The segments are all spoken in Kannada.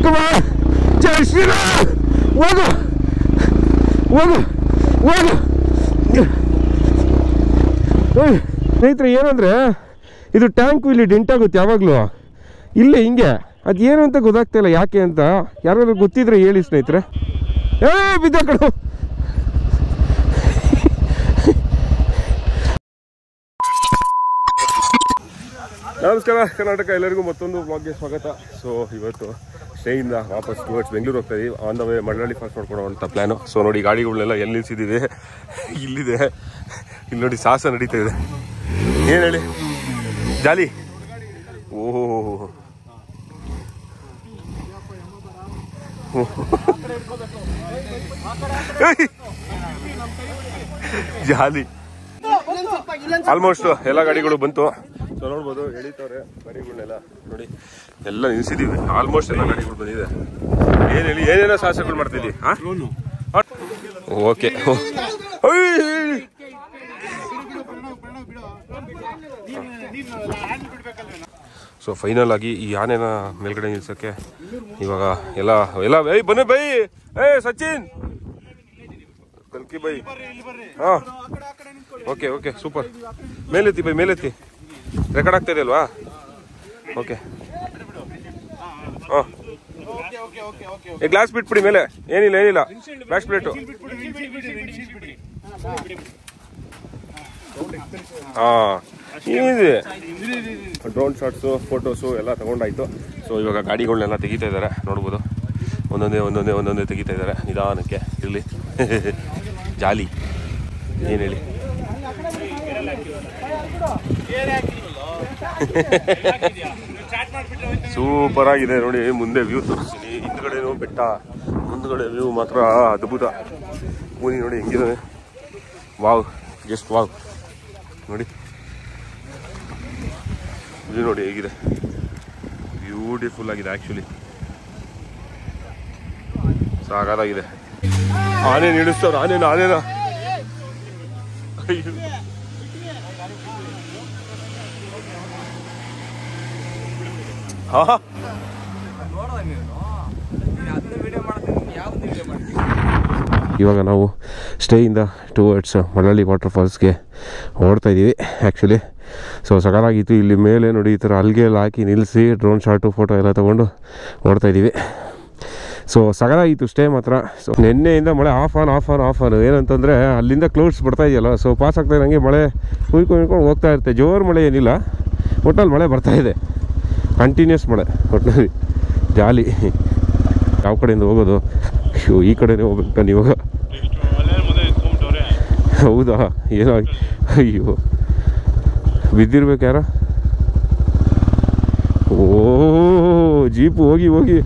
Come on! Jai Shri Ram! ಹೋಗು ಹೋಗು ಹೋಗು. ಸ್ನೇಹಿತರೆ ಏನಂದರೆ ಇದು ಟ್ಯಾಂಕು ಇಲ್ಲಿ ಡೆಂಟಾಗುತ್ತೆ ಯಾವಾಗಲೂ ಇಲ್ಲೇ ಹಿಂಗೆ. ಅದು ಏನು ಅಂತ ಗೊತ್ತಾಗ್ತಾಯಿಲ್ಲ ಯಾಕೆ ಅಂತ. ಯಾರಾದ್ರೂ ಗೊತ್ತಿದ್ರೆ ಹೇಳಿ ಸ್ನೇಹಿತರೆ. ಬಿದ್ದ ಕಡು. ನಮಸ್ಕಾರ ಕರ್ನಾಟಕ, ಎಲ್ಲರಿಗೂ ಮತ್ತೊಂದು ಬ್ಲಾಗ್ಗೆ ಸ್ವಾಗತ. ಸೊ ಇವತ್ತು ಸ್ಟೇಯಿಂದ ವಾಪಸ್ ಟುವರ್ಡ್ಸ್ ಬೆಂಗಳೂರು ಹೋಗ್ತಾ ಇದೀವಿ. On the way Mallalli fast ಮಾಡ್ಕೊಡೋ ಅಂತ ಪ್ಲಾನು. ಸೊ ನೋಡಿ ಗಾಡಿಗಳನ್ನೆಲ್ಲ ಎಲ್ಲಿ ನಿಲ್ಸಿದ್ದೀವಿ, ಇಲ್ಲಿದೆ. ಇಲ್ಲಿ ನೋಡಿ ಸಾಹಸ ನಡೀತಾ ಇದೆ. ಏನು ಹೇಳಿ ಜಾಲಿ. ಓಹೋ ಜಾಲಿ. ಆಲ್ಮೋಸ್ಟ್ ಎಲ್ಲ ಗಾಡಿಗಳು ಬಂತು. ಸೊ ನೋಡ್ಬೋದು ಎಳಿತವ್ರೆ ಗಾಡಿಗಳನ್ನೆಲ್ಲ. ನೋಡಿ ಎಲ್ಲ ನಿಲ್ಸಿದೀವಿ. ಆಲ್ಮೋಸ್ಟ್ ಎಲ್ಲ ಗಾಡಿಗಳು ಬಂದಿದೆ. ಏನ್ ಹೇಳಿ ಏನೇನೋ ಸಾಹಸಗಳು ಮಾಡ್ತಿದ್ವಿ. ಓಕೆ ಸೊ ಫೈನಲ್ ಆಗಿ ಈ ಆನೆನ ಮೇಲ್ಗಡೆ ನಿಲ್ಸಕ್ಕೆ ಇವಾಗ ಎಲ್ಲ ಎಲ್ಲ ಬನ್ನಿ ಬೈ. ಸಚಿನ್ ಕಲ್ಕಿ ಬೈ. ಹಾ ಓಕೆ ಓಕೆ ಸೂಪರ್. ಮೇಲೆತ್ತಿ ಬೈ, ಮೇಲೆತ್ತಿ. ರೆಕಾರ್ಡ್ ಆಗ್ತಾ ಇದೆ ಅಲ್ವಾ? ಓಕೆ. ಹಾಂ ಗ್ಲಾಸ್ ಬಿಟ್ಬಿಡಿ ಮೇಲೆ. ಏನಿಲ್ಲ ಏನಿಲ್ಲ, ಬ್ಯಾಕ್ ಪ್ಲೇಟು. ಹಾಂ ಏನಿದೆ, ಡ್ರೋನ್ ಶಾಟ್ಸು ಫೋಟೋಸು ಎಲ್ಲ ತಗೊಂಡಾಯ್ತು. ಸೊ ಇವಾಗ ಗಾಡಿಗಳನ್ನೆಲ್ಲ ತೆಗಿತಾ ಇದ್ದಾರೆ. ನೋಡ್ಬೋದು ಒಂದೊಂದೇ ತೆಗಿತಾ ಇದ್ದಾರೆ ನಿಧಾನಕ್ಕೆ. ಇರಲಿ ಜಾಲಿ. ಏನು ಹೇಳಿ ಸೂಪರ್ ಆಗಿದೆ. ನೋಡಿ ಮುಂದೆ ವ್ಯೂ ತೋರಿಸ್ತೀನಿ. ಹಿಂದ್ಗಡೆನೂ ಬೆಟ್ಟ, ಮುಂದ್ಗಡೆ ವ್ಯೂ ಮಾತ್ರ ಅದ್ಭುತ. ಪೂನಿ ನೋಡಿ ಹೆಂಗಿದೆ. Wow, just wow. ನೋಡಿ ವ್ಯೂ ನೋಡಿ ಹೇಗಿದೆ. ಬ್ಯೂಟಿಫುಲ್ ಆಗಿದೆ ಆ್ಯಕ್ಚುಲಿ. ಸಾಕಾಗಿದೆ. ಆನೆ ನಿಲ್ಲಿಸ್ತವ್ರು. ಆನೇನ ಇವಾಗ ನಾವು ಸ್ಟೇಯಿಂದ ಟುವರ್ಡ್ಸ್ ಮಳ್ಳಳ್ಳಿ ವಾಟರ್ ಫಾಲ್ಸ್ಗೆ ಓಡ್ತಾ ಇದ್ದೀವಿ ಆ್ಯಕ್ಚುಲಿ. ಸೊ ಸಕಾಲಾಗಿತ್ತು. ಇಲ್ಲಿ ಮೇಲೆ ನೋಡಿ ಈ ಥರ ಅಲ್ಗೆಲ್ಲ ಹಾಕಿ ನಿಲ್ಲಿಸಿ ಡ್ರೋನ್ ಶಾಟು ಫೋಟೋ ಎಲ್ಲ ತೊಗೊಂಡು ಓಡ್ತಾ ಇದ್ದೀವಿ. ಸೊ ಸಗಲಾಗಿತ್ತು ಸ್ಟೇ ಮಾತ್ರ. ಸೊ ನಿನ್ನೆಯಿಂದ ಮಳೆ ಆಫ್ ಆನ್ ಏನಂತಂದರೆ ಅಲ್ಲಿಂದ ಕ್ಲೌಡ್ಸ್ ಬರ್ತಾ ಇದೆಯಲ್ಲ. ಸೊ ಪಾಸ್ ಆಗ್ತಾ ಇದ್ದಂಗೆ ಮಳೆ ಹುಯ್ಕೊಂಡು ಹೋಗ್ತಾ ಇರುತ್ತೆ. ಜೋರು ಮಳೆ ಏನಿಲ್ಲ, ಒಟ್ಟಲ್ಲಿ ಮಳೆ ಬರ್ತಾಯಿದೆ. ಕಂಟಿನ್ಯೂಸ್ ಮಳೆ ಒಟ್ಟಿನಲ್ಲಿ. ಜಾಲಿ. ಯಾವ ಕಡೆಯಿಂದ ಹೋಗೋದು? ಅಯ್ಯೋ ಈ ಕಡೆನೇ ಹೋಗ್ಬೇಕು ನಾನು ಇವಾಗ. ಹೌದಾ? ಏನೋ ಅಯ್ಯೋ ಬಿದ್ದಿರ್ಬೇಕು ಯಾರ. ಓ ಜೀಪು ಹೋಗಿ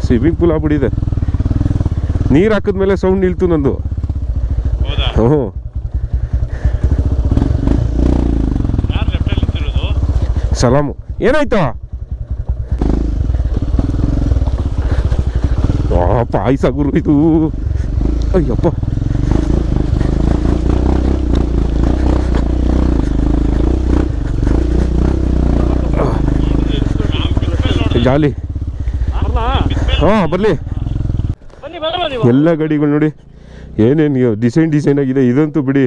ಸ್ವಿಮ್ಮಿಂಗ್ ಪೂಲ್ ಆಗ್ಬಿಟ್ಟಿದೆ. ನೀರು ಹಾಕಿದ್ಮೇಲೆ ಸೌಂಡ್ ನಿಲ್ತು ನಂದು. ಹ್ಞೂ ಸಲಾಮು. ಏನಾಯ್ತಾ? ಪಾಯಸ ಗುರು ಇದು. ಅಯ್ಯಪ್ಪ ಜಾಲಿ. ಹಾಂ ಬರಲಿ. ಎಲ್ಲ ಗಾಡಿಗಳು ನೋಡಿ ಏನೇನು ಡಿಸೈನ್ ಆಗಿದೆ. ಇದಂತೂ ಬಿಡಿ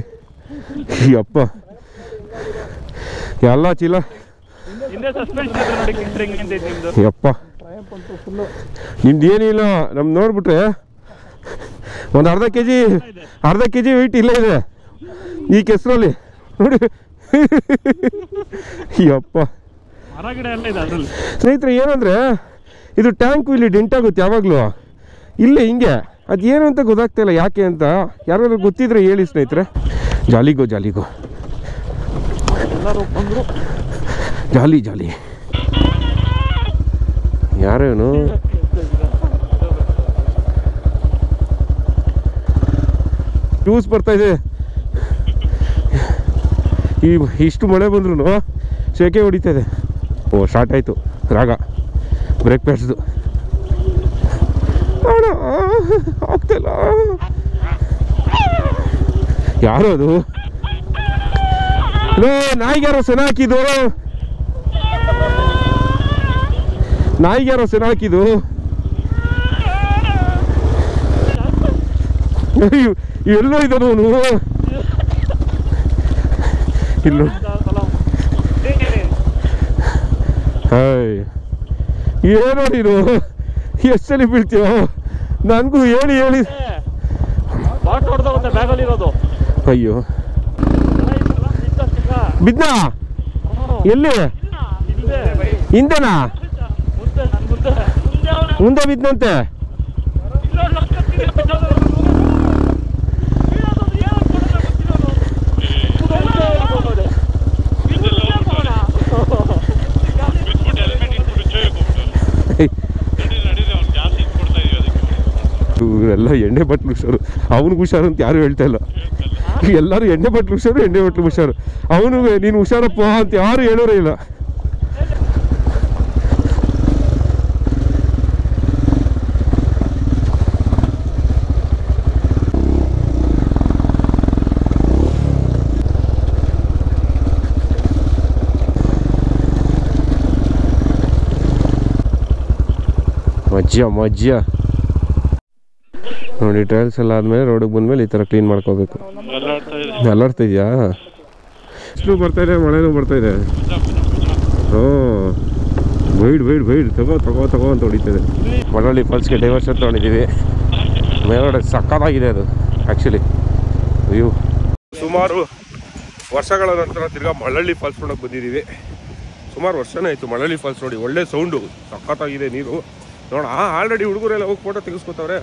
ಅಪ್ಪ ಎಲ್ಲ ಚೀಲ. ಯಪ್ಪ ನಿಮ್ದು ಏನಿಲ್ಲ. ನಮ್ದು ನೋಡ್ಬಿಟ್ರೆ ಒಂದು ಅರ್ಧ ಕೆ ಜಿ ವೆಯ್ಟ್ ಇಲ್ಲೇ ಇದೆ ಈ ಕೆಸರಲ್ಲಿ ನೋಡಿ. ಯಪ್ಪ ಸ್ನೇಹಿತರೆ ಏನಂದರೆ ಇದು ಟ್ಯಾಂಕು ಇಲ್ಲಿ ಡೆಂಟಾಗುತ್ತೆ ಯಾವಾಗಲೂ ಇಲ್ಲೇ ಹಿಂಗೆ. ಅದು ಏನು ಅಂತ ಗೊತ್ತಾಗ್ತಾಯಿಲ್ಲ ಯಾಕೆ ಅಂತ. ಯಾರಾದ್ರೂ ಗೊತ್ತಿದ್ರೆ ಹೇಳಿ ಸ್ನೇಹಿತರೆ. ಜಾಲಿಗೋ ಜಾಲಿ. ಯಾರೇನು ನ್ಯೂಸ್ ಬರ್ತಾಯಿದೆ. ಇಷ್ಟು ಮಳೆ ಬಂದ್ರೂ ಸೆಕೆ ಹೊಡಿತಾ ಇದೆ. ಓ ಸ್ಟಾರ್ಟ್ ಆಯಿತು ರಾಗ ಬ್ರೇಕ್ ಪ್ಯಾಡ್ಸ್ದು. ಆಗ್ತಿಲ್ಲ. ಯಾರು ಅದು? ನಾಯಿಗೆ ಯಾರೋ ಸೆನ ಹಾಕಿದ್ದು. ನಾಯಿಗೆ ಯಾರೋ ಸೆನ ಹಾಕಿದ್ದು ಎಲ್ಲೋ ಇದ್ದಾನು ಅವನು ಇಲ್ಲೋ ಹಾಯ್ ಏನೋ ನೀನು ಎಷ್ಟಲ್ಲಿ ಬೀಳ್ತೀಯೋ ನನಗೂ ಹೇಳಿ ಅಯ್ಯೋ ಬಿದ್ನಾ ಎಲ್ಲಿ ಹಿಂದೆನಾ ಮುಂದೆ ಬಿದ್ದಂತೆ ಎಲ್ಲ ಎಣ್ಣೆ ಬಟ್ಲು ಹುಷಾರು ಅವನಿಗೆ ಹುಷಾರು ಅಂತ ಯಾರು ಹೇಳ್ತಾ ಇಲ್ಲ ಎಲ್ಲರೂ ಎಣ್ಣೆ ಬಟ್ಲು ಹುಷಾರು ಅವನು ನೀನು ಹುಷಾರಪ್ಪ ಅಂತ ಯಾರು ಹೇಳೋರೇ ಇಲ್ಲ ಮಜ್ಜ ನೋಡಿ ಟೈಲ್ಸ್ ಎಲ್ಲ ಆದ್ಮೇಲೆ ರೋಡಿಗೆ ಬಂದ್ಮೇಲೆ ಈ ಥರ ಕ್ಲೀನ್ ಮಾಡ್ಕೋಬೇಕು. ಅಲ್ಲಾಡ್ತಾ ಇದೆಯಾ? ಬಿಸಿಲು ಬರ್ತಾ ಇದೆ, ಮಳೆನೂ ಬರ್ತಾ ಇದೆ. ವೈಡ್ ತಗೋ ಅಂತ ಹೊಡಿತದೆ. ಮಳವಳ್ಳಿ ಫಾಲ್ಸ್ಗೆ ಡೈವರ್ಷನ್ ತೊಗೊಂಡಿದ್ದೀವಿ. ಮೇಲ್ಗಡೆ ಸಕ್ಕತ್ತಾಗಿದೆ ಅದು ಆ್ಯಕ್ಚುಲಿ ವ್ಯೂ. ಸುಮಾರು ವರ್ಷಗಳ ನಂತರ ತಿರ್ಗಾ ಮಳವಳ್ಳಿ ಫಾಲ್ಸ್ ನೋಡೋಕೆ ಬಂದಿದ್ದೀವಿ. ಸುಮಾರು ವರ್ಷನೇ ಆಯಿತು ಮಳವಳ್ಳಿ ಫಾಲ್ಸ್ ನೋಡಿ. ಒಳ್ಳೆ ಸೌಂಡು, ಸಕ್ಕತ್ತಾಗಿದೆ ನೀರು. ನೋಡ ಆಲ್ರೆಡಿ ಹುಡುಗರೆಲ್ಲ ಹೋಗಿ ಫೋಟೋ ತೆಗೆಸ್ಕೊತವ್ರೆ.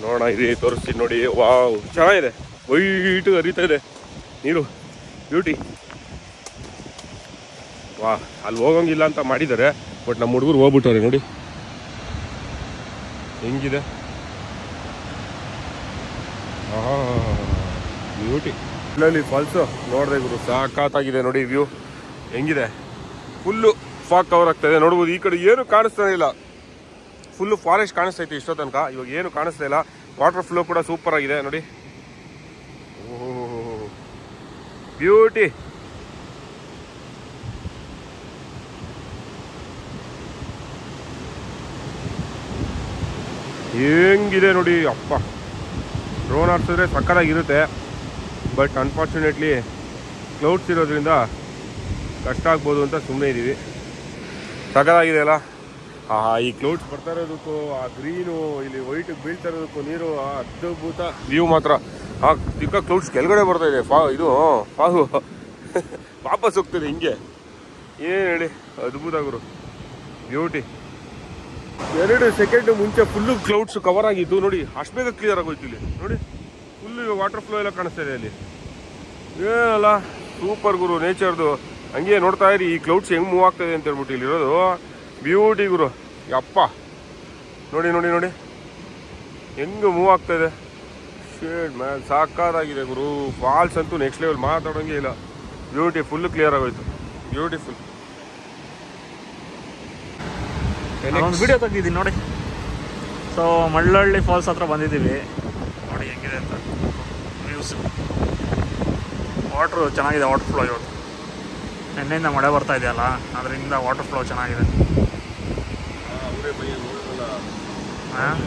ನೋಡೋಣ ಇದೆ ತೋರಿಸ್ತೀನಿ ನೋಡಿ. ವಾವ್, ಚೆನ್ನಾಗಿದೆ, ವೈಟ್ ಹರಿತಾ ಇದೆ ನೀರು, ಬ್ಯೂಟಿ. ವಾ, ಅಲ್ಲಿ ಹೋಗಂಗಿಲ್ಲ ಅಂತ ಮಾಡಿದ್ದಾರೆ, ಬಟ್ ನಮ್ಮ ಹುಡುಗರು ಹೋಗ್ಬಿಟ್ಟವ್ರೆ ನೋಡಿ ಹೆಂಗಿದೆ. ಬ್ಯೂಟಿ. ಇಲ್ಲಿ ಫಾಲ್ಸು ನೋಡಿದೆ ಗುರು, ಸಾಕಾಗಿದೆ ನೋಡಿ ವ್ಯೂ ಹೆಂಗಿದೆ. ಫುಲ್ಲು ಫಾಗ್ ಕವರ್ ಆಗ್ತಾಯಿದೆ ನೋಡ್ಬೋದು. ಈ ಕಡೆ ಏನು ಕಾಣಿಸ್ತಾನೆ ಇಲ್ಲ, ಫುಲ್ಲು ಫಾರೆಸ್ಟ್ ಕಾಣಿಸ್ತೈತೆ ಇಷ್ಟೋ ತನಕ. ಇವಾಗ ಏನು ಕಾಣಿಸ್ತಾ ಇಲ್ಲ. ವಾಟರ್ ಫ್ಲೋ ಕೂಡ ಸೂಪರ್ ಆಗಿದೆ ನೋಡಿ. ಓಹ್, ಬ್ಯೂಟಿ. ಹೆಂಗಿದೆ ನೋಡಿ ಅಪ್ಪ. ಡ್ರೋನ್ ಆಡ್ಸಿದ್ರೆ ಸಕ್ಕತ್ತಾಗಿರುತ್ತೆ, ಬಟ್ ಅನ್ಫಾರ್ಚುನೇಟ್ಲಿ ಕ್ಲೌಡ್ಸ್ ಇರೋದ್ರಿಂದ ಕಷ್ಟ ಆಗ್ಬೋದು ಅಂತ ಸುಮ್ಮನೆ ಇದ್ದೀವಿ. ಸಕ್ಕತ್ತಾಗಿದೆ ಅಲ್ಲ. ಈ ಕ್ಲೌಡ್ಸ್ ಬರ್ತಾ ಇರೋದಕ್ಕೂ, ಆ ಗ್ರೀನು ಇಲ್ಲಿ ವೈಟ್ ಬೀಳ್ತಾ ಇರೋದಕ್ಕೂ ನೀರು, ಅದ್ಭುತ ವ್ಯೂ ಮಾತ್ರ. ಆ ಚಿಕ್ಕ ಕ್ಲೌಡ್ಸ್ ಕೆಳಗಡೆ ಬರ್ತಾ ಇದೆ, ಫಾಗು ವಾಪಸ್ ಹೋಗ್ತದೆ ಹಿಂಗೆ. ಏನು ಹೇಳಿ, ಅದ್ಭುತ ಗುರು, ಬ್ಯೂಟಿ. 2 ಸೆಕೆಂಡ್ ಮುಂಚೆ ಫುಲ್ಲು ಕ್ಲೌಡ್ಸ್ ಕವರ್ ಆಗಿದ್ದು ನೋಡಿ, ಅಷ್ಟು ಬೇಗ ಕ್ಲಿಯರ್ ಆಗೋಯ್ತು ಇಲ್ಲಿ ನೋಡಿ. ಫುಲ್ಲು ಇವಾಗ ವಾಟರ್ ಫ್ಲೋ ಎಲ್ಲ ಕಾಣಿಸ್ತಾ ಇದೆ ಅಲ್ಲಿ. ಏನಲ್ಲ ಸೂಪರ್ ಗುರು ನೇಚರ್ದು. ಹಂಗೆ ನೋಡ್ತಾ ಇರಿ ಈ ಕ್ಲೌಡ್ಸ್ ಹೆಂಗೆ ಮೂವ್ ಆಗ್ತಾಯಿದೆ ಅಂತ ಹೇಳ್ಬಿಟ್ಟು ಇಲ್ಲಿರೋದು. ಬ್ಯೂಟಿ ಗುರು, ಯಪ್ಪ ನೋಡಿ ನೋಡಿ ನೋಡಿ ಹೆಂಗೆ ಮೂವ್ ಆಗ್ತಾಯಿದೆ. ಶೇಡ್ ಮ್ಯಾನ್ ಸಾಕಾಗಿದೆ ಗುರು. ಫಾಲ್ಸ್ ಅಂತೂ ನೆಕ್ಸ್ಟ್ ಲೆವೆಲ್, ಮಾತಾಡೋಂಗೆ ಇಲ್ಲ. ಬ್ಯೂಟಿ, ಫುಲ್ಲು ಕ್ಲಿಯರ್ ಆಗೋಯ್ತು, ಬ್ಯೂಟಿಫುಲ್. ಒಂದು ವಿಡಿಯೋ ತೆಗ್ದಿದ್ದೀನಿ ನೋಡಿ. ಸೊ ಮಳ್ಳವಳ್ಳಿ ಫಾಲ್ಸ್ ಹತ್ರ ಬಂದಿದ್ದೀವಿ ನೋಡಿ ಹೆಂಗಿದೆ ಅಂತ ವ್ಯೂಸ್. ವಾಟ್ರು ಚೆನ್ನಾಗಿದೆ, ವಾಟರ್ ಫ್ಲೋ ಇವತ್ತು. ನಿನ್ನೆಯಿಂದ ಮಳೆ ಬರ್ತಾ ಇದೆಯಲ್ಲ, ಅದರಿಂದ ವಾಟರ್ ಫ್ಲೋ ಚೆನ್ನಾಗಿದೆ. ಹಾಂ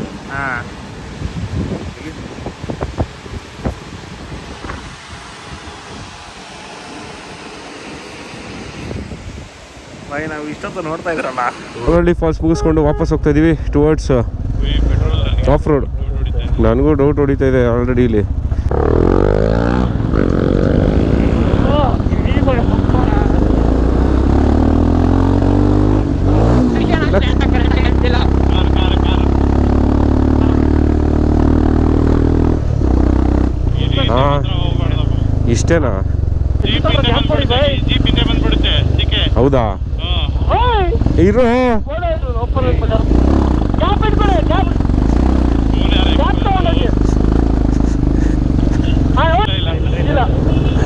ಬಾಯ್, ನಾವು ಇಷ್ಟೊತ್ತು ನೋಡ್ತಾ ಇದ್ರಲ್ಲ. ಮಳವಳ್ಳಿ ಫಾಲ್ಸ್ ಮುಗಿಸ್ಕೊಂಡು ವಾಪಸ್ ಹೋಗ್ತಾ ಇದೀವಿ ಟುವರ್ಡ್ಸ್ ಆಫ್ ರೋಡ್. ನನಗೂ ಡೌಟ್ ಹೊಡಿತಾ ಇದೆ ಆಲ್ರೆಡಿ ಇಲ್ಲಿ. ಇಷ್ಟೇನಾ? ಹೌದಾ? ಇರೋ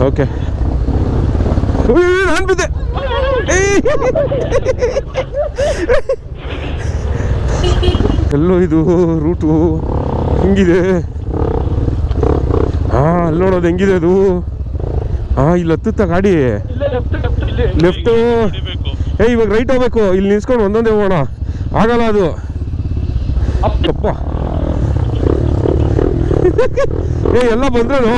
ಓಕೆ. ನಾನು ಬಿದ್ದೆ. ಎಲ್ಲೋ ಇದು ರೂಟು ಹಿಂಗಿದೆ. ಅಲ್ಲಿ ನೋಡೋದು ಹೆಂಗಿದೆ ಅದು. ಇಲ್ಲಿ ಹತ್ತುತ್ತಾ ಗಾಡಿ. ಲೆಫ್ಟು ಇವಾಗ ರೈಟ್ ಹೋಗ್ಬೇಕು. ಇಲ್ಲಿ ನಿಲ್ಸ್ಕೊಂಡು ಒಂದೊಂದೇ ಹೋಗೋಣ, ಆಗಲ್ಲ ಅದು. ಅಪ್ಪ ಎಲ್ಲ ಬಂದ್ರೇನು?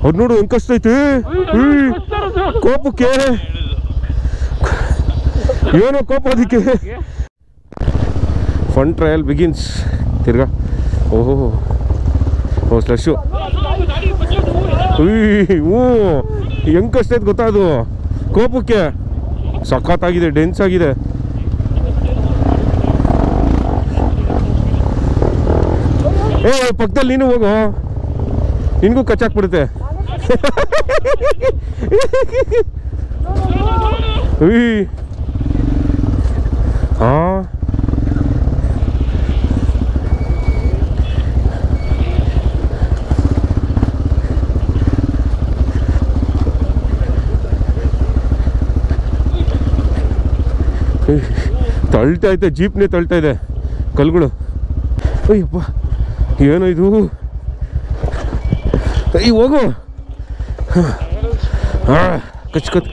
ಅವ್ರು ನೋಡು ಹೆಂಗ್ ಕಷ್ಟ ಐತಿ ಕೋಪಕ್ಕೆ. ಏನೋ ಕೋಪ ಅದಕ್ಕೆ. Fun trial begins. ತಿರ್ಗಾ ಓಹೋ ಸ್ಲಶು. ಹ್ಞೂ ಹೆಂಗ್ ಕಷ್ಟ ಐತೆ ಗೊತ್ತಾ ಅದು ಕೋಪಕ್ಕೆ. ಸಖತ್ತಾಗಿದೆ, ಡೆನ್ಸ್ ಆಗಿದೆ. ಪಕ್ಕದಲ್ಲಿ ನೀನು ಹೋಗು, ನಿನಗೂ ಕಚ್ಚಾಕ್ಬಿಡುತ್ತೆ. ಹಾಂ ತಳ್ತಾ ಐತೆ, ಜೀಪ್ನೇ ತಳ್ತಾ ಇದೆ ಕಲ್ಗಳು. ಅಯ್ಯಪ್ಪ ಏನೋ ಇದು. ಹೋಗು ಕಚ್ಕತ್.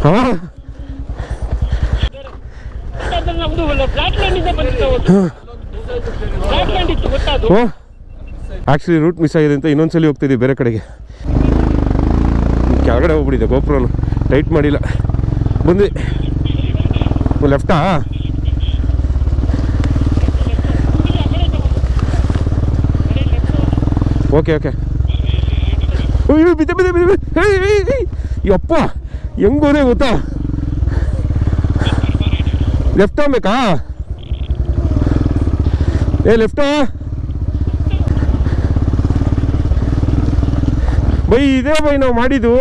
ಹಾಂ ಆ್ಯಕ್ಚುಲಿ ರೂಟ್ ಮಿಸ್ ಆಗಿದೆ ಅಂತ ಇನ್ನೊಂದ್ಸಲಿ ಹೋಗ್ತಿದ್ದೀವಿ ಬೇರೆ ಕಡೆಗೆ. ಕೆಳಗಡೆ ಹೋಗ್ಬಿಟ್ಟಿದೆ, ಗೋಪುರನು ಟೈಟ್ ಮಾಡಿಲ್ಲ. ಬಂದ್ವಿ ಲೆಫ್ಟಾ? Okay okay. ಬಿದ್ದೆ ಬಿದ್ದೆ ಬಿದ್ದೆ. ಯಪ್ಪ ಹೆಂಗೋರೆ ಗೊತ್ತಾ? ಲೆಫ್ಟ್ ಹೋಗ್ಬೇಕಾ? ಲೆಫ್ಟಾ ಬೈ? ಇದೇ ಬೈ ನಾವು ಮಾಡಿದ್ದು.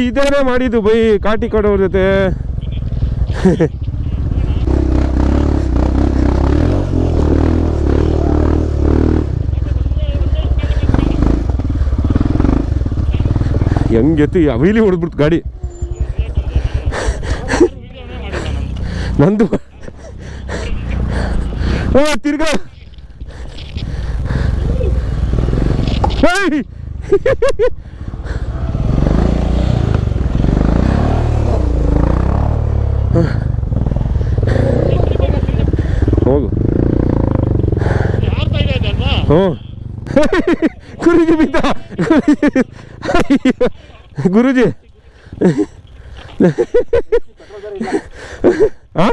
ಇದೇನೇ ಮಾಡಿದ್ದು ಬೈ, ಕಾಟಿ ಕೊಡೋರ ಜೊತೆ. ಹೆಂಗೆತ್ತು ಅವೀಲಿ ಹೊಡೆದ್ಬಿಡ್ತು ಗಾಡಿ ನಂದು. ತಿರ್ಗಾ ಹೋಗು. ಗುರುಜಿ ಬಿದ್ದ. ಗುರುಜಿ ಹಾಂ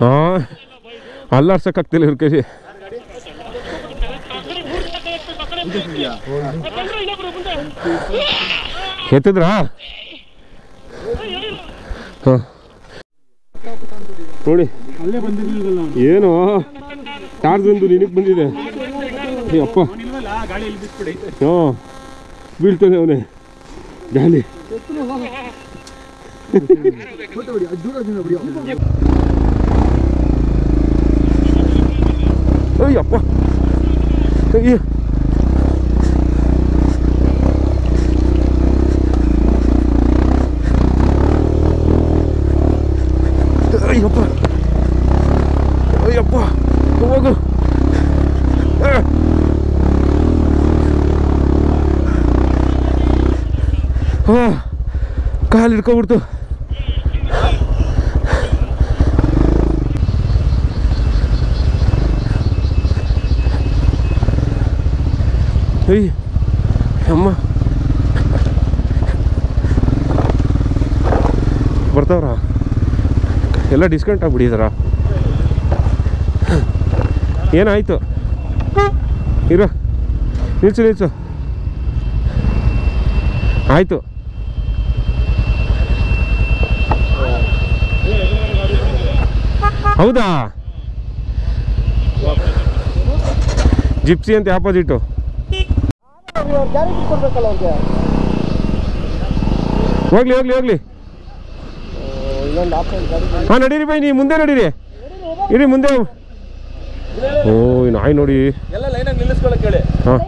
ಹಾಂ ಅಲ್ಲಾಡ್ಸಕ್ಕಾಗ್ತಿಲ್ಲ ಇವ್ರ ಕೈಲಿ. ಎತ್ತಿದ್ರಾ? ಹಾಂ ನೋಡಿ ಏನು ಚಾರ್ಜ್ ಒಂದು ನಿನಗೆ ಬಂದಿದೆ. ಅಪ್ಪ ಹಾಂ ಬೀಳ್ತಾನೆ ಅವನೇ ಗಾಲಿ. ಅಯ್ಯಪ್ಪ ಅಯ್ಯ ಅಯ್ಯಪ್ಪ ಅಯ್ಯಪ್ಪ ಹೋಗು. ಕಾಲು ಹಿಡ್ಕೊಬಿಡ್ತು. ಅಯ್ಯ ಅಮ್ಮ ಬರ್ತಾವ್ರ ಎಲ್ಲ ಡಿಸ್ಕೌಂಟ್ ಆಗಿಬಿಟ್ಟಿದಾರ. ಏನಾಯಿತು ಇರೋ ನಿಲ್ಸು ನಿಲ್ಸು ಆಯಿತು. ಹೌದಾ? ಜಿಪ್ಸಿ ಅಂತ ಆಪೋಸಿಟು. ಹೋಗ್ಲಿ ಹೋಗ್ಲಿ ಹೋಗ್ಲಿ. ಹಾಂ ನಡೀರಿ ಬೈ, ನೀವು ಮುಂದೆ ನಡೀರಿ. ಇರಿ ಮುಂದೆ. ಓ ನಾಯಿ ನೋಡಿ. ಹಾಂ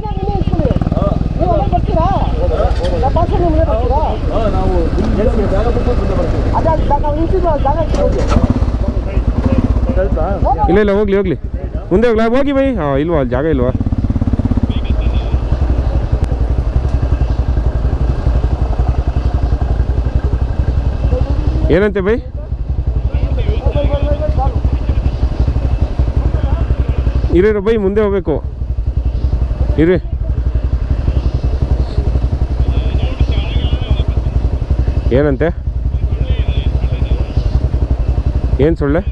ಇಲ್ಲ ಇಲ್ಲ ಹೋಗ್ಲಿ ಹೋಗ್ಲಿ ಮುಂದೆ ಹೋಗ್ಲಾ? ಹೋಗಿ ಬೈ. ಹಾಂ ಇಲ್ವಾ ಅಲ್ಲಿ ಜಾಗ ಇಲ್ವಾ? ಏನಂತೆ ಬೈ? ಇರಿ ಬೈ ಮುಂದೆ ಹೋಗ್ಬೇಕು. ಇರಿ ಏನಂತೆ? ಏನು ಸೊಳ್ಳೆ?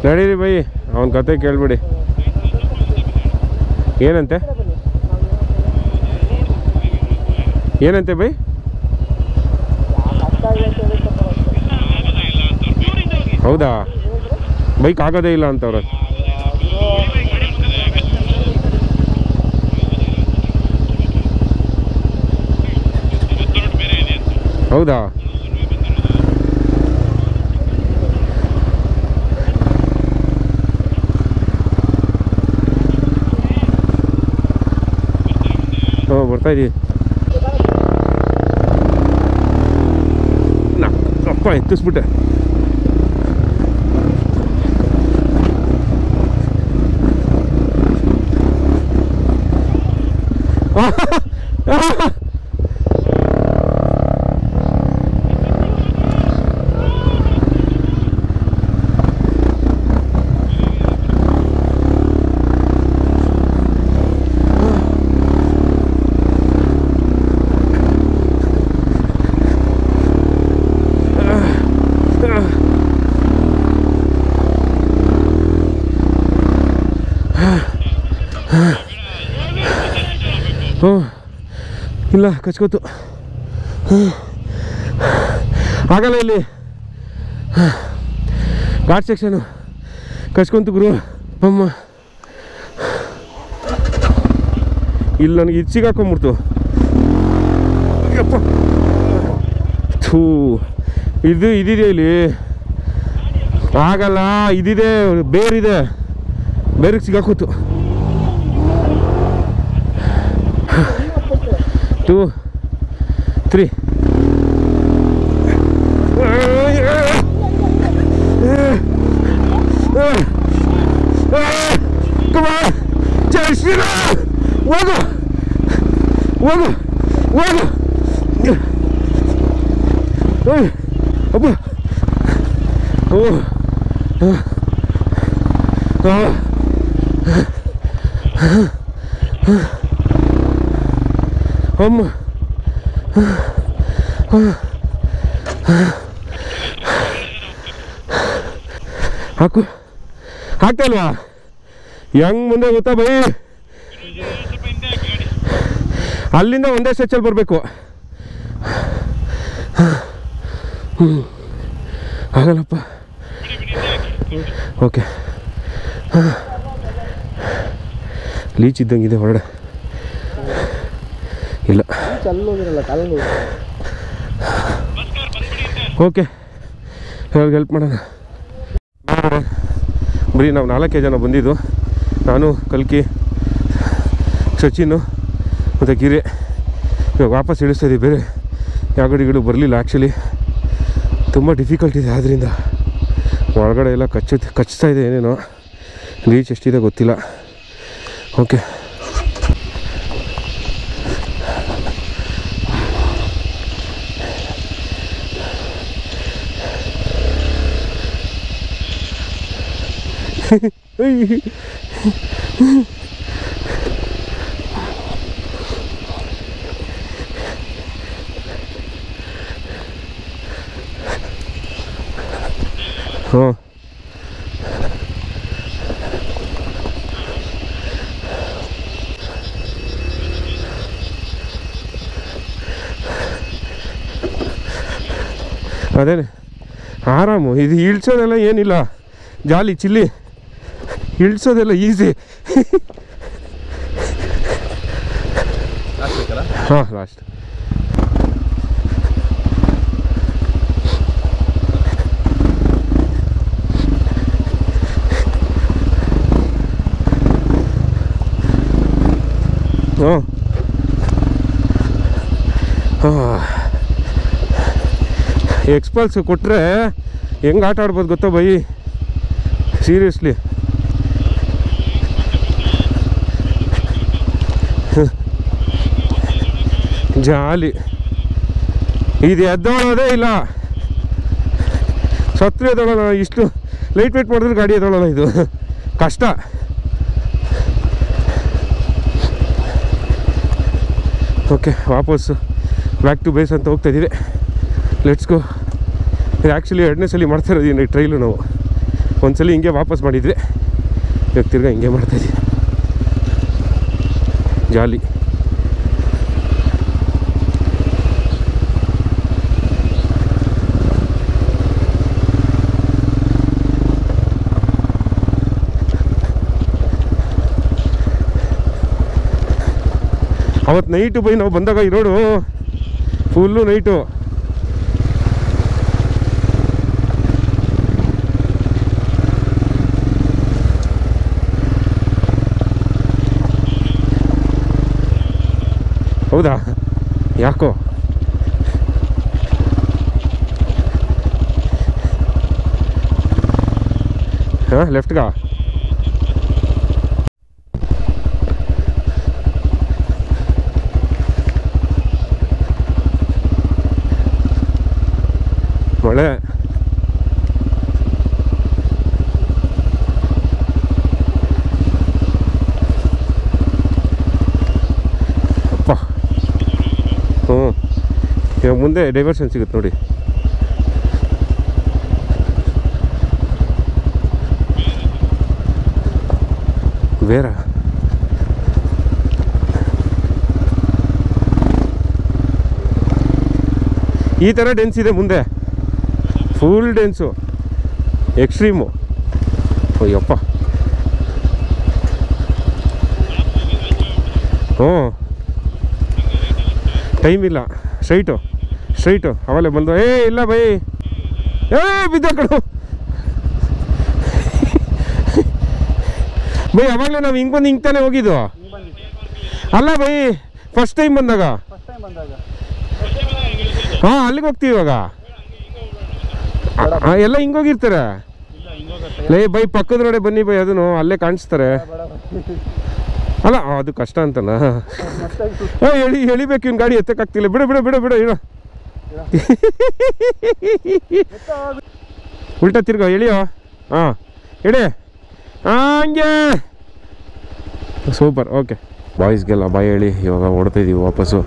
ನಡೀರಿ ಬೈ, ಅವನ ಕತೆ ಕೇಳ್ಬಿಡಿ. ಏನಂತೆ? ಏನಂತೆ ಬೈ? ಹೌದಾ? ಬೈಕ್ ಆಗೋದೇ ಇಲ್ಲ ಅಂತವ್ರ. ಹೌದಾ? ಹ್ಞೂ ಬರ್ತಾ ಇದೀವಿ. ಅಪ್ಪ ಎತ್ತಿಸ್ಬಿಟ್ಟೆ. ಇಲ್ಲ ಕಚ್ಕೋತು. ಆಗಲ್ಲ ಇಲ್ಲಿ ಘಾಟ್ ಸೆಕ್ಷನು ಕಚ್ಕೊಂತು ಗುರು. ಅಮ್ಮ ಇಲ್ಲಿ ನನಗೆ ಇದು ಸಿಗಾಕೊಂಬಿಡ್ತು. ಯಪ್ಪ ಥೂ ಇದಿದೆ ಇಲ್ಲಿ. ಆಗಲ್ಲ, ಇದಿದೆ, ಬೇರಿದೆ, ಬೇರಿಗೆ ಸಿಗಾಕೋತು. 2 3 Come on! Jai Shri Ram! Wagga! Wagga! Wagga! Hey! Abba! Oh! ಅಮ್ಮ ಹಾಕು ಹಾಕ್ತಾ ಇಲ್ವಾ? ಹೆಂಗ್ ಮುಂದೆ ಗೊತ್ತಾ ಬೈ? ಅಲ್ಲಿಂದ ಒಂದೇ ಸ್ಟ್ರೆಚಲ್ಲಿ ಬರಬೇಕು. ಆಗಲ್ಲಪ್ಪ. ಓಕೆ ಲೀಚ್ ಇದ್ದಂಗಿದೆ ಹೊರಡೆ. ಇಲ್ಲ ಓಕೆ ಇವಾಗ ಹೆಲ್ಪ್ ಮಾಡೋಣ. ಬರೀ ನಾವು 4 ಜನ ಬಂದಿದ್ದು. ನಾನು, ಕಲ್ಕಿ, ಸಚಿನ್ನು ಮತ್ತು ಗಿರಿ. ಇವಾಗ ವಾಪಸ್ ಇಳಿಸ್ತಾ ಇದ್ದೀವಿ. ಬೇರೆ ಯಾವ ಗಡಿಗಳು ಬರಲಿಲ್ಲ. ಆ್ಯಕ್ಚುಲಿ ತುಂಬ ಡಿಫಿಕಲ್ಟ್ ಇದೆ. ಆದ್ದರಿಂದ ಒಳಗಡೆ ಎಲ್ಲ ಕಚ್ತಾ ಇದೆ. ಏನೇನೋ ರೀಚ್ ಎಷ್ಟಿದೆ ಗೊತ್ತಿಲ್ಲ. ಓಕೆ ಹ್ಞೂ ಅದೇನೆ ಆರಾಮು. ಇದು ಇಳಿಸೋದೆಲ್ಲ ಏನಿಲ್ಲ, ಜಾಲಿ ಚಿಲ್ಲಿ, ಇಳಿಸೋದೆಲ್ಲ ಈಸಿ. ಹಾಂ ಲಾಸ್ಟ್. ಹಾಂ ಹಾಂ ಎಕ್ಸ್ಪಲ್ಸ್ ಕೊಟ್ಟರೆ ಹೆಂಗೆ ಆಟ ಆಡ್ಬೋದು ಗೊತ್ತಾ ಬೈ, ಸೀರಿಯಸ್ಲಿ. ಜಾಲಿ. ಇದು ಎದ್ದೋಳೋದೇ ಇಲ್ಲ, ಸತ್ರು ಎದ್ದೋಳಲ್ಲ. ಇಷ್ಟು ಲೈಟ್ ವೇಟ್ ಮಾಡಿದ್ರೆ ಗಾಡಿ ಎದ್ದೋಳಲ್ಲ, ಇದು ಕಷ್ಟ. ಓಕೆ, ವಾಪಸ್ಸು ಬ್ಯಾಕ್ ಟು ಬೇಸ್ ಅಂತ ಹೋಗ್ತಾಯಿದ್ದೀವಿ. Let's go. ಇದು ಆ್ಯಕ್ಚುಲಿ 2ನೇ ಸಲ ಮಾಡ್ತಾ ಇರೋದು ಟ್ರೈಲು. ನಾವು ಒಂದ್ಸಲ ಹಿಂಗೆ ವಾಪಸ್ ಮಾಡಿದ್ವಿ, ಇವಾಗ ತಿರ್ಗಾ ಹಿಂಗೆ ಮಾಡ್ತಾಯಿದ್ವಿ. ಜಾಲಿ. ಅವತ್ತು ನೈಟು ಬೈ ನಾವು ಬಂದಾಗ ಈ ರೋಡು ಫುಲ್ಲು ನೈಟು. ಹೌದಾ? ಯಾಕೋ ಹಾಂ ಲೆಫ್ಟ್ಗಾ? ಮಳೆ ಅಪ್ಪ. ಹ್ಞೂ, ಇವಾಗ ಮುಂದೆ ಡೈವರ್ಷನ್ ಸಿಗುತ್ತೆ ನೋಡಿ. ಬೇರೆ ಈ ಥರ ಡೆನ್ಸ್ ಇದೆ ಮುಂದೆ, ಫುಲ್ ಡೆನ್ಸು, ಎಕ್ಸ್ಟ್ರೀಮು. ಅಯ್ಯಪ್ಪ. ಹ್ಞೂ, ಟೈಮ್ ಇಲ್ಲ. ಸ್ಟ್ರೈಟು ಅವಲೇ ಬಂದು. ಇಲ್ಲ ಬೈ, ಬಿದ್ದ ಕಡು ಬೈ. ಅವಾಗಲೇ ನಾವು ಹಿಂಗೆ ಬಂದು ಹಿಂಗೆ ತಾನೇ ಹೋಗಿದ್ದು ಅಲ್ಲ ಬೈ, ಫಸ್ಟ್ ಟೈಮ್ ಬಂದಾಗ. ಹಾಂ, ಅಲ್ಲಿಗೆ ಹೋಗ್ತೀವಿ ಇವಾಗ. ಎಲ್ಲ ಹಿಂಗೋಗಿರ್ತಾರೆ. ಲೇ ಬೈ, ಪಕ್ಕದ ರೋಡೆ ಬನ್ನಿ ಬೈ, ಅದನ್ನು ಅಲ್ಲೇ ಕಾಣಿಸ್ತಾರೆ. ಅಲ್ಲ ಅದು ಕಷ್ಟ ಅಂತನ. ಎಳಿಬೇಕು, ಇವ್ನ ಗಾಡಿ ಎತ್ತಕ್ಕಾಗ್ತಿಲ್ಲ. ಬಿಡು ಇರೋ. ಉಲ್ಟಾ ತಿರ್ಗೋ, ಎಳಿಯೋ. ಹಾಂ ಎಡೆ, ಹಂಗೆ. ಸೂಪರ್. ಓಕೆ, ಬಾಯ್ಸ್ಗೆಲ್ಲ ಬಾಯ್ ಹೇಳಿ ಇವಾಗ ಹೊಡ್ತಾಯಿದ್ದೀವಿ ವಾಪಸ್ಸು.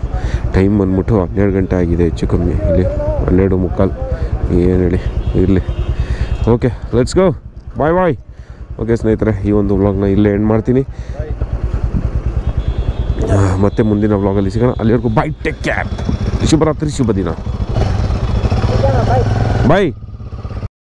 ಟೈಮ್ ಬಂದ್ಬಿಟ್ಟು 12 ಗಂಟೆ ಆಗಿದೆ ಹೆಚ್ಚು ಕಮ್ಮಿ. ಇಲ್ಲಿ 12:15. ಏನು ಹೇಳಿ, ಇರಲಿ. Okay, let's go. Bye. Okay ಸ್ನೇಹಿತರೆ, ಈ ಒಂದು ವ್ಲಾಗ್ನ ಇಲ್ಲೇ ಎಂಡ್ ಮಾಡ್ತೀನಿ. ಮತ್ತೆ ಮುಂದಿನ ವ್ಲಾಗಲ್ಲಿ ಸಿಗೋಣ. ಅಲ್ಲಿವರೆಗೂ ಬಾಯ್, ಟೇಕ್ ಕೇರ್. ಶುಭರಾತ್ರಿ, ಶುಭ ದಿನ. ಬಾಯ್.